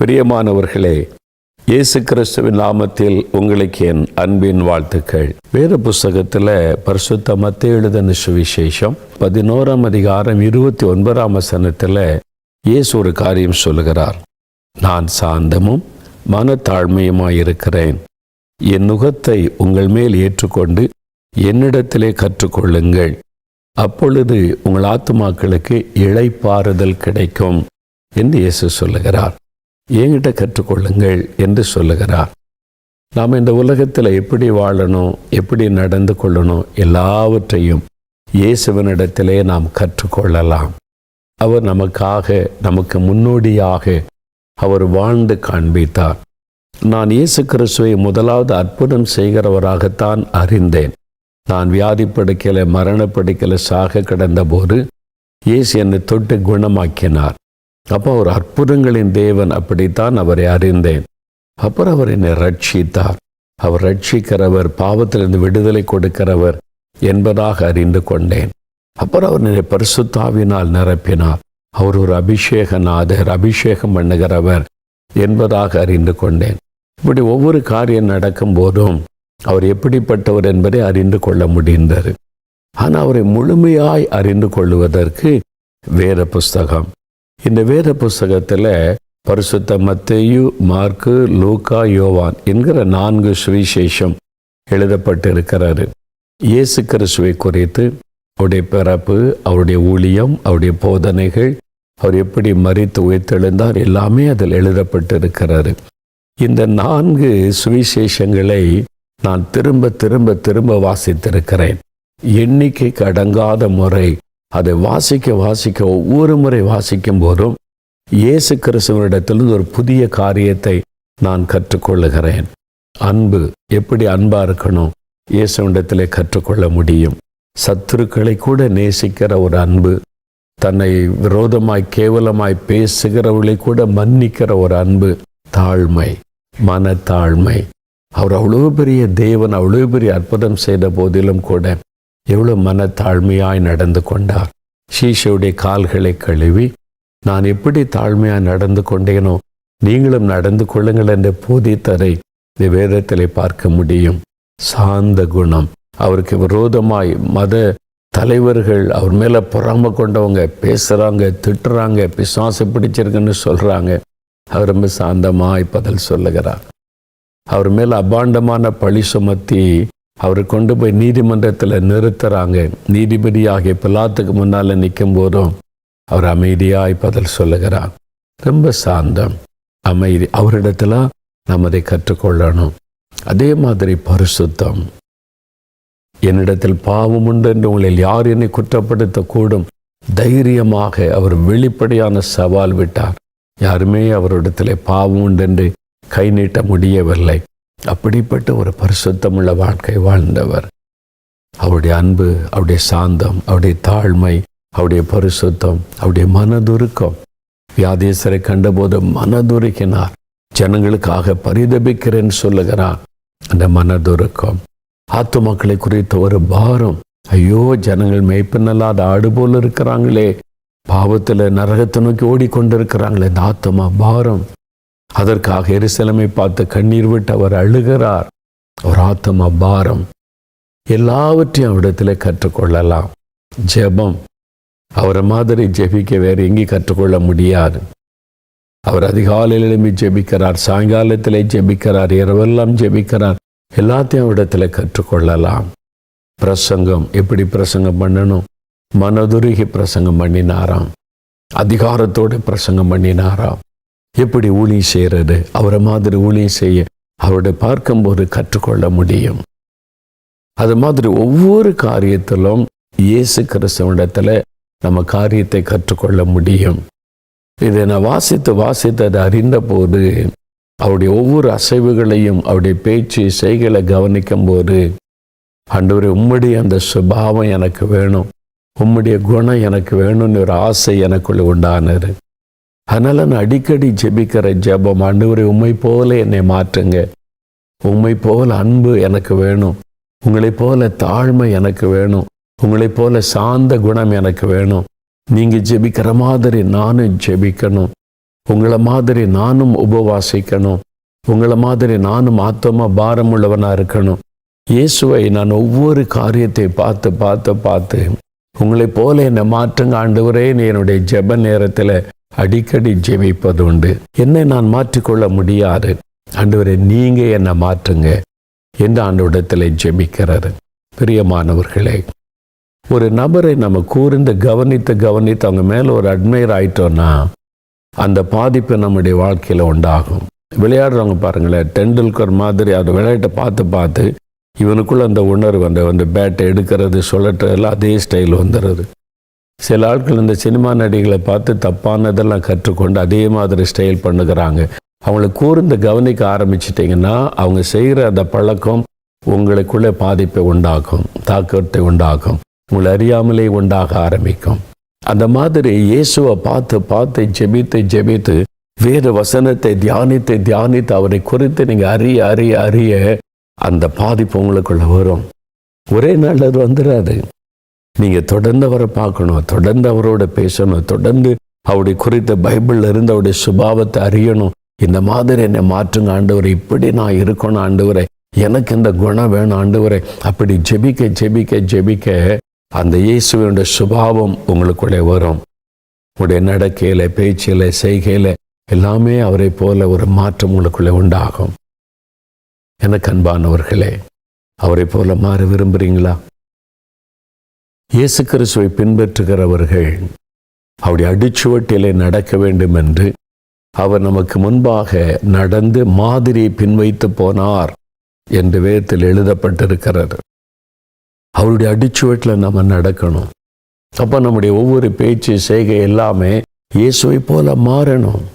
பிரியமானவர்களே, இயேசு கிறிஸ்துவின் நாமத்தில் உங்களுக்கு என் அன்பின் வாழ்த்துக்கள். வேத புஸ்தகத்தில் பரிசுத்த மத்தேயு எழுதின சுவிசேஷம் 11ஆம் அதிகாரம் 29ஆம் வசனத்தில் இயேசு ஒரு காரியம் சொல்லுகிறார். நான் சாந்தமும் மனத்தாழ்மையுமாயிருக்கிறேன். என் நுகத்தை உங்கள் மேல் ஏற்றுக்கொண்டு என்னிடத்திலே கற்றுக்கொள்ளுங்கள். அப்பொழுது உங்கள் ஆத்துமாக்களுக்கு இளைப்பாறுதல் கிடைக்கும் என்று இயேசு சொல்லுகிறார். என்கிட்ட கற்றுக்கொள்ளுங்கள் என்று சொல்லுகிறார். நாம் இந்த உலகத்தில் எப்படி வாழணும், எப்படி நடந்து கொள்ளணும், எல்லாவற்றையும் இயேசுவினிடத்திலே நாம் கற்றுக்கொள்ளலாம். அவர் நமக்கு முன்னோடியாக அவர் வாழ்ந்து காண்பித்தார். நான் இயேசு கிறிஸ்துவை முதலாவது அற்புதம் செய்கிறவராகத்தான் அறிந்தேன். நான் வியாதி படுக்கையில் மரணப்படுக்கையில் சாக கிடந்த போது இயேசு என்னை தொட்டு குணமாக்கினார். அப்போ ஒரு அற்புதங்களின் தேவன், அப்படித்தான் அவரை அறிந்தேன். அப்புறம் அவர் என்னை ரட்சித்தார். அவர் ரட்சிக்கிறவர், பாவத்திலிருந்து விடுதலை கொடுக்கிறவர் என்பதாக அறிந்து கொண்டேன். அப்புறம் அவர் என்னை பரிசுத்தாவினால் நிரப்பினார். அவர் ஒரு அபிஷேகநாதர், அபிஷேகம் பண்ணுகிறவர் என்பதாக அறிந்து கொண்டேன். இப்படி ஒவ்வொரு காரியம் நடக்கும் போதும் அவர் எப்படிப்பட்டவர் என்பதை அறிந்து கொள்ள முடிந்தது. ஆனால் அவரை முழுமையாய் அறிந்து கொள்வதற்கு வேத புஸ்தகம். இந்த வேத புஸ்தகத்தில் பரிசுத்த மத்தேயு, மார்க்கு, லூக்கா, யோவான் என்கிற 4 சுவிசேஷம் எழுதப்பட்டிருக்கிறாரு. இயேசு கிறிஸ்துவை குறித்து, அவருடைய பிறப்பு, அவருடைய ஊழியம், அவருடைய போதனைகள், அவர் எப்படி மரித்து உயிர்த்தெழுந்தார், எல்லாமே அதில் எழுதப்பட்டிருக்கிறாரு. இந்த 4 சுவிசேஷங்களை நான் திரும்ப திரும்ப திரும்ப வாசித்திருக்கிறேன். எண்ணிக்கைக்கு அடங்காத முறை அதை வாசிக்க ஒவ்வொரு முறை வாசிக்கும் போதும் இயேசு கிறிஸ்துவனிடத்திலிருந்து ஒரு புதிய காரியத்தை நான் கற்றுக்கொள்ளுகிறேன். அன்பு, எப்படி அன்பாக இருக்கணும், இயேசுவிடத்திலே கற்றுக்கொள்ள முடியும். சத்துருக்களை கூட நேசிக்கிற ஒரு அன்பு, தன்னை விரோதமாய் கேவலமாய் பேசுகிறவர்களை கூட மன்னிக்கிற ஒரு அன்பு, தாழ்மை, மனத்தாழ்மை. அவர் அவ்வளோ பெரிய தேவன், அவ்வளோ பெரிய அற்புதம் செய்த போதிலும் கூட எவ்வளோ மனத்தாழ்மையாய் நடந்து கொண்டார். சீஷருடைய கால்களை கழுவி, நான் எப்படி தாழ்மையாய் நடந்து கொண்டேனோ நீங்களும் நடந்து கொள்ளுங்கள் என்று போதித்தரை இந்த வேதத்திலே பார்க்க முடியும். சாந்த குணம். அவருக்கு விரோதமாய் மத தலைவர்கள் அவர் மேலே பொறாமை கொண்டவங்க பேசுகிறாங்க, திட்டுறாங்க, பிசாசு பிடிச்சிருக்குன்னு சொல்கிறாங்க. அவர் ரொம்ப சாந்தமாய் பதில் சொல்லுகிறார். அவர் மேலே அபாண்டமான பழி சுமத்தி அவரை கொண்டு போய் நீதிமன்றத்தில் நிறுத்துறாங்க. நீதிபதியாகிய பிலாத்துக்கு முன்னால் நிற்கும் போதும் அவர் அமைதியாய் பதில் சொல்லுகிறார். ரொம்ப சாந்தம், அமைதி. அவரிடத்துல நாம் அதை கற்றுக்கொள்ளணும். அதே மாதிரி பரிசுத்தம். என்னிடத்தில் பாவம் உண்டு என்று உங்களில் யார் என்னை குற்றப்படுத்தக்கூடும் தைரியமாக அவர் வெளிப்படையான சவால் விட்டார். யாருமே அவரிடத்திலே பாவம் உண்டு என்று கை நீட்ட முடியவில்லை. அப்படிப்பட்ட ஒரு பரிசுத்தமுள்ள வாழ்க்கை வாழ்ந்தவர். அவருடைய அன்பு, அவருடைய சாந்தம், அவருடைய தாழ்மை, அவருடைய பரிசுத்தம், அவருடைய மனதுருக்கம். வியாதேசரை கண்டபோது மனதுருக்கினார். ஜனங்களுக்காக பரிதபிக்கிறேன்னு சொல்லுகிறார். அந்த மனதுருக்கம். ஆத்துமாக்களை குறித்த ஒரு பாரம். ஐயோ, ஜனங்கள் மேய்ப்பனல்லாத ஆடு போல இருக்கிறாங்களே, பாவத்தில் நரகத்தை நோக்கி ஓடிக்கொண்டிருக்கிறாங்களே, இந்த ஆத்துமா பாரம். அதற்காக எருசலேமை பார்த்து கண்ணீர் விட்டு அவர் அழுகிறார். ஒரு ஆத்தும பாரம். எல்லாவற்றையும் அவரிடத்தில் கற்றுக்கொள்ளலாம். ஜெபம். அவரை மாதிரி ஜெபிக்க வேறு எங்கேயும் கற்றுக்கொள்ள முடியாது. அவர் அதிகாலையில் எழும்பி ஜெபிக்கிறார், சாயங்காலத்திலே ஜெபிக்கிறார், இரவெல்லாம் ஜெபிக்கிறார். எல்லாத்தையும் அவரிடத்தில் கற்றுக்கொள்ளலாம். பிரசங்கம், எப்படி பிரசங்கம் பண்ணணும், மனதுருகி பிரசங்கம் பண்ணினாராம். அதிகாரத்தோடு பிரசங்கம் பண்ணினாராம். எப்படி ஊழியம் செய்கிறது, அவரை மாதிரி ஊழியம் செய்ய அவருடைய பார்க்கும்போது கற்றுக்கொள்ள முடியும். அது மாதிரி ஒவ்வொரு காரியத்திலும் இயேசு கிறிஸ்துவிடத்தில் நம்ம காரியத்தை கற்றுக்கொள்ள முடியும். இதை நான் வாசித்து அதை அறிந்த போது அவருடைய ஒவ்வொரு அசைவுகளையும், அவருடைய பேச்சு செய்களை கவனிக்கும் போது, ஆண்டவரே, உம்முடைய அந்த சுபாவம் எனக்கு வேணும், உம்முடைய குணம் எனக்கு வேணும்னு ஒரு ஆசை எனக்குள்ள உண்டானது. அதனால் நான் அடிக்கடி ஜெபிக்கிற ஜெபம், ஆண்டவரே, உம்மை போல என்னை மாற்றுங்க, உம்மை போல அன்பு எனக்கு வேணும், உங்களைப் போல தாழ்மை எனக்கு வேணும், உங்களைப் போல சாந்த குணம் எனக்கு வேணும். நீங்கள் ஜெபிக்கிற மாதிரி நானும் ஜெபிக்கணும். உங்களை மாதிரி நானும் உபவாசிக்கணும், உங்களை மாதிரி நானும் ஆத்மா பாரம் உள்ளவனாக இருக்கணும். இயேசுவை நான் ஒவ்வொரு காரியத்தை பார்த்து பார்த்து பார்த்து உங்களை போல என்னை மாற்றுங்க ஆண்டவரே, என்னுடைய ஜெப நேரத்தில் அடிக்கடி ஜெபிப்பது உண்டு. என்னை நான் மாற்றிக்கொள்ள முடியாது, ஆண்டவரே நீங்கள் என்னை மாற்றுங்க என்று ஆண்டவரிடத்தில் ஜெபிக்கிறாரு. பிரியமானவர்களே, ஒரு நபரை நம்ம கூர்ந்து கவனித்து அவங்க மேலே ஒரு அட்மையர் ஆயிட்டோன்னா அந்த பாதிப்பு நம்முடைய வாழ்க்கையில் உண்டாகும். விளையாடுறவங்க பாருங்களேன், டெண்டுல்கர் மாதிரி அந்த விளையாட்டை பார்த்து பார்த்து இவனுக்குள்ள அந்த உணர்வு, அந்த பேட்டை எடுக்கிறது சொல்லட்டெல்லாம் அதே ஸ்டைல் வந்துடுறது. சில ஆட்கள் இந்த சினிமா நடிகளை பார்த்து தப்பானதெல்லாம் கற்றுக்கொண்டு அதே மாதிரி ஸ்டைல் பண்ணுகிறாங்க. அவங்கள கூர்ந்து கவனிக்க ஆரம்பிச்சிட்டிங்கன்னா அவங்க செய்கிற அந்த பழக்கம் உங்களுக்குள்ளே பாதிப்பை உண்டாக்கும், தாக்கத்தை உண்டாக்கும், உங்களை அறியாமலே உண்டாக ஆரம்பிக்கும். அந்த மாதிரி இயேசுவை பார்த்து பார்த்து ஜெபித்து வேத வசனத்தை தியானித்து அவரை குறித்து நீங்கள் அறிய அந்த பாதிப்பு உங்களுக்குள்ள வரும். ஒரே நாள் அது வந்துடாது. நீங்கள் தொடர்ந்து அவரை பார்க்கணும், தொடர்ந்து அவரோட பேசணும், தொடர்ந்து அவருடைய குறித்த பைபிளில் இருந்து அவருடைய சுபாவத்தை அறியணும். இந்த மாதிரி என்னை மாற்றுங்க ஆண்டவரை, இப்படி நான் இருக்கணும் ஆண்டவரை, எனக்கு இந்த குணம் வேணும் ஆண்டவரை. அப்படி ஜெபிக்க அந்த இயேசுவினுடைய சுபாவம் உங்களுக்குள்ளே வரும். உங்களுடைய நடக்கையில், பேச்சில், செய்கையில் எல்லாமே அவரை போல ஒரு மாற்றம் உங்களுக்குள்ளே உண்டாகும். எனக்கு அன்பானவர்களே, அவரை போல மாற விரும்புகிறீங்களா? இயேசு கிறிஸ்துவை பின்பற்றுகிறவர்கள் அவருடைய அடிச்சுவட்டிலே நடக்க வேண்டும் என்று அவர் நமக்கு முன்பாக நடந்து மாதிரியை பின்வைத்து போனார் என்று வேதத்தில் எழுதப்பட்டிருக்கிறது. அவருடைய அடிச்சுவட்டில் நம்ம நடக்கணும். அப்போ நம்முடைய ஒவ்வொரு பேச்சு, செய்கை எல்லாமே இயேசுவை போல மாறணும்.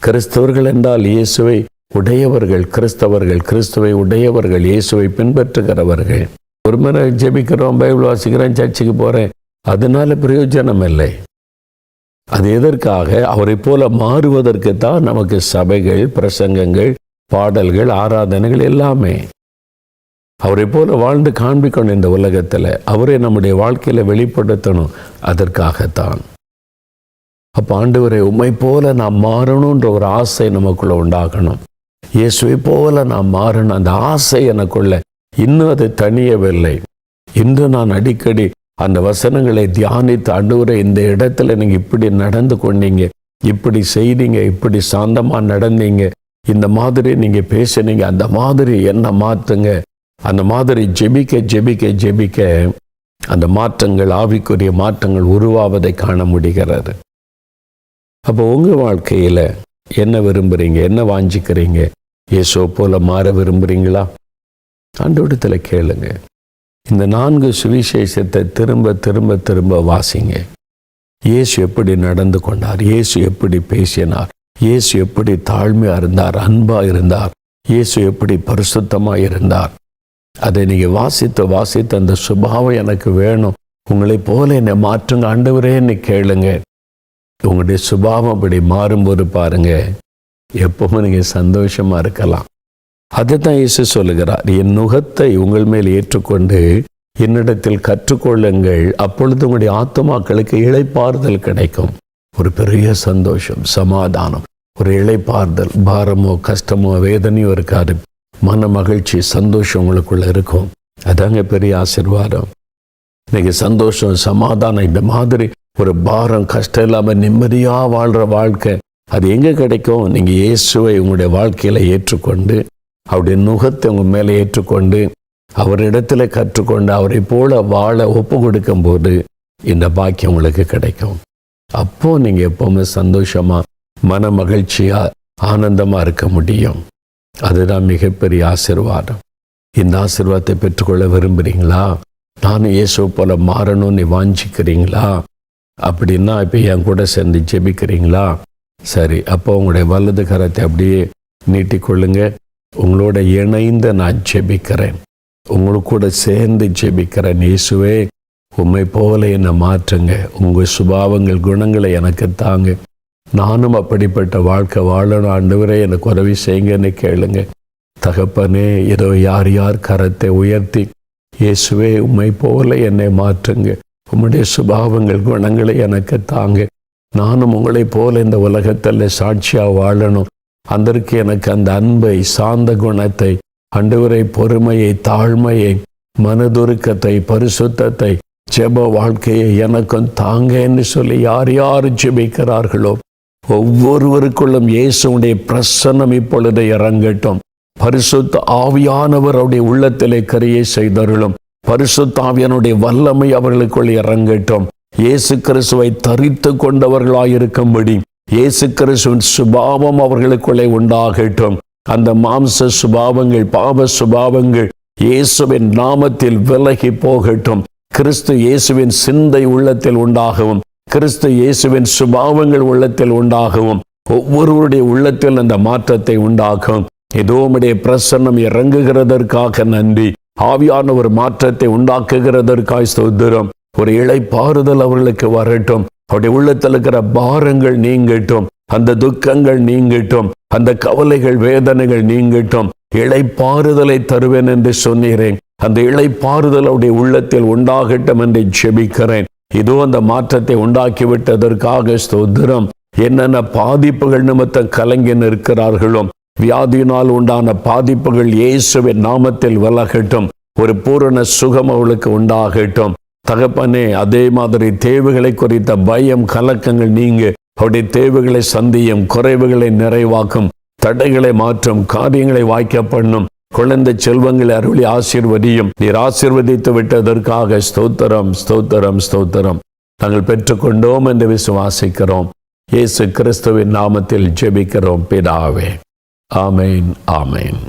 கிறிஸ்தவர்கள் என்றால் இயேசுவை உடையவர்கள், கிறிஸ்துவை உடையவர்கள், இயேசுவை பின்பற்றுகிறவர்கள். ஒரு முறை ஜெபிக்கிறோம், பைபிள் வாசிக்கிறேன், சர்ச்சுக்கு போகிறேன், அதனால பிரயோஜனம் இல்லை. அது எதற்காக? அவரை போல மாறுவதற்கு தான் நமக்கு சபைகள், பிரசங்கங்கள், பாடல்கள், ஆராதனைகள் எல்லாமே. அவரை போல வாழ்ந்து காண்பிக்கணும் இந்த உலகத்தில், அவரை நம்முடைய வாழ்க்கையில் வெளிப்படுத்தணும், அதற்காகத்தான். அப்போ ஆண்டவரே, உம்மை போல நாம் மாறணுன்ற ஒரு ஆசை நமக்குள்ள உண்டாகணும். இயேசுவை போல நாம் மாறணும், அந்த ஆசை எனக்குள்ள இன்னும் அது தணியவில்லை. இன்று நான் அடிக்கடி அந்த வசனங்களை தியானித்து, ஆண்டவரே இந்த இடத்துல நீங்கள் இப்படி நடந்து கொண்டீங்க, இப்படி செய்தீங்க, இப்படி சாந்தமாக நடந்தீங்க, இந்த மாதிரி நீங்கள் பேசுனீங்க, அந்த மாதிரி என்ன மாற்றுங்க. அந்த மாதிரி ஜெபிக்க அந்த மாற்றங்கள், ஆவிக்குரிய மாற்றங்கள் உருவாவதை காண முடிகிறது. அப்போ உங்கள் வாழ்க்கையில் என்ன விரும்புகிறீங்க, என்ன வாஞ்சிக்கிறீங்க? இயேசுவை போல மாற விரும்புகிறீங்களா? ஆண்டவரிடத்தில் கேளுங்க. இந்த 4 சுவிசேஷத்தை திரும்ப வாசிங்க. இயேசு எப்படி நடந்து கொண்டார், இயேசு எப்படி பேசினார், இயேசு எப்படி தாழ்மையாக இருந்தார், அன்பாக இருந்தார், இயேசு எப்படி பரிசுத்தமாக இருந்தார். அதை நீங்கள் வாசித்து அந்த சுபாவம் எனக்கு வேணும், உங்களை போல என்னை மாற்றுங்க ஆண்டவரேன்னு கேளுங்க. உங்களுடைய சுபாவம் அப்படி மாறும்போது பாருங்க, எப்பவும் நீங்கள் சந்தோஷமாக இருக்கலாம். அதை தான் இயேசு சொல்லுகிறார், என் நுகத்தை உங்கள் மேல் ஏற்றுக்கொண்டு என்னிடத்தில் கற்றுக்கொள்ளுங்கள், அப்பொழுது உங்களுடைய ஆத்துமாக்களுக்கு இளைப்பாறுதல் கிடைக்கும். ஒரு பெரிய சந்தோஷம், சமாதானம், ஒரு இளைப்பாறுதல், பாரமோ கஷ்டமோ வேதனையோ இருக்காது, மன மகிழ்ச்சி, சந்தோஷம் உங்களுக்குள்ள இருக்கும். அதாங்க பெரிய ஆசீர்வாதம். இன்னைக்கு சந்தோஷம், சமாதானம், இந்த மாதிரி ஒரு பாரம், கஷ்டம் இல்லாமல் நிம்மதியாக வாழ்கிற வாழ்க்கை அது எங்கே கிடைக்கும்? நீங்கள் இயேசுவை உங்களுடைய வாழ்க்கையில் ஏற்றுக்கொண்டு, அவருடைய நுகத்தை உங்கள் மேலே ஏற்றுக்கொண்டு, அவரிடத்துல கற்றுக்கொண்டு, அவரை போல வாழ ஒப்பு கொடுக்கும் போது இந்த பாக்கியம் உங்களுக்கு கிடைக்கும். அப்போது நீங்கள் எப்போவுமே சந்தோஷமாக, மன மகிழ்ச்சியாக, ஆனந்தமாக இருக்க முடியும். அதுதான் மிகப்பெரிய ஆசீர்வாதம். இந்த ஆசீர்வாதத்தை பெற்றுக்கொள்ள விரும்புகிறீங்களா? நானும் இயேசுவை போல மாறணும்னு வாஞ்சிக்கிறீங்களா? அப்படின்னா இப்போ என் கூட சேர்ந்து ஜெபிக்கிறீங்களா? சரி, அப்போ உங்களுடைய வலது கரத்தை அப்படியே நீட்டிக்கொள்ளுங்க. உங்களோட இணைந்து நான் ஜெபிக்கிறேன், உங்களுக்கு கூட சேர்ந்து ஜெபிக்கிறேன். இயேசுவே, உம்மை போல என்னை மாற்றுங்க, உங்கள் சுபாவங்கள், குணங்களை எனக்கு தாங்க, நானும் அப்படிப்பட்ட வாழ்க்கை வாழணும் ஆண்டவரே, எனக்கு உதவி செய்யுங்கன்னு கேளுங்க. தகப்பனே, ஏதோ யார் கரத்தை உயர்த்தி, இயேசுவே உம்மை போல என்னை மாற்றுங்க, உம்முடைய சுபாவங்கள், குணங்களை எனக்கு தாங்க, நானும் உங்களைப் போல இந்த உலகத்தில் சாட்சியாக வாழணும். அதற்கு எனக்கு அந்த அன்பை, சாந்த குணத்தை, ஆண்டவரை, பொறுமையை, தாழ்மையை, மனதுருக்கத்தை, பரிசுத்தத்தை, ஜெப வாழ்க்கையை எனக்கும் தாங்க என்று சொல்லி யார் யார் ஜெபிக்கிறார்களோ ஒவ்வொருவருக்குள்ளும் இயேசுடைய பிரசன்னம் இப்பொழுது இறங்கட்டும். பரிசுத்த ஆவியானவர் அவருடைய உள்ளத்திலே கிரியை செய்தருளும். பரிசுத்த ஆவியானுடைய வல்லமை அவர்களுக்குள் இறங்கட்டும். இயேசு கிறிஸ்துவை தரித்து கொண்டவர்களாயிருக்கும்படி இயேசு கிறிஸ்துவின் சுபாவம் அவர்களுக்குள்ளே உண்டாகட்டும். அந்த மாம்ச சுபாவங்கள், பாவ சுபாவங்கள் இயேசுவின் நாமத்தில் விலகி போகட்டும். கிறிஸ்து இயேசுவின் சிந்தை உள்ளத்தில் உண்டாகவும், கிறிஸ்து இயேசுவின் சுபாவங்கள் உள்ளத்தில் உண்டாகவும், ஒவ்வொருவருடைய உள்ளத்தில் அந்த மாற்றத்தை உண்டாகும். இதோ உம்முடைய பிரசன்னம் இறங்குகிறதற்காக நன்றி. ஆவியான ஒரு மாற்றத்தை உண்டாக்குகிறதற்காக ஸ்தோத்திரம். ஒரு இளைப்பாறுதல் அவர்களுக்கு வரட்டும். அவருடைய உள்ளத்தில் இருக்கிற பாரங்கள் நீங்கட்டும், அந்த துக்கங்கள் நீங்கட்டும், அந்த கவலைகள், வேதனைகள் நீங்கட்டும். இளைப்பாறுதலை தருவேன் என்று சொன்னீரேன். அந்த இளைப்பாறுதல் அவருடைய உள்ளத்தில் உண்டாகட்டும் என்று ஜெபிக்கிறேன். இதோ அந்த மாற்றத்தை உண்டாக்கிவிட்டதற்காக ஸ்தோத்திரம். என்னென்ன பாதிப்புகள் நிமித்தம் கலங்கி நிற்கிறார்களோ, வியாதியினால் உண்டான பாதிப்புகள் இயேசுவின் நாமத்தில் விலகட்டும். ஒரு பூரண சுகம் அவளுக்கு உண்டாகட்டும். தகப்பனே, அதே மாதிரி தேவைகளை குறித்த பயம், கலக்கங்கள் நீங்க அவருடைய தேவைகளை சந்தியும், குறைவுகளை நிறைவாக்கும், தடைகளை மாற்றும், காரியங்களை வாய்க்க பண்ணும். குழந்தை செல்வங்களை அருளி ஆசீர்வதியும். நீர் ஆசீர்வதித்து விட்டதற்காக ஸ்தோத்திரம், ஸ்தோத்திரம், ஸ்தோத்திரம். நாங்கள் பெற்றுக்கொண்டோம் என்று விசுவாசிக்கிறோம். இயேசு கிறிஸ்துவின் நாமத்தில் ஜெபிக்கிறோம் பிதாவே. ஆமேன், ஆமேன்.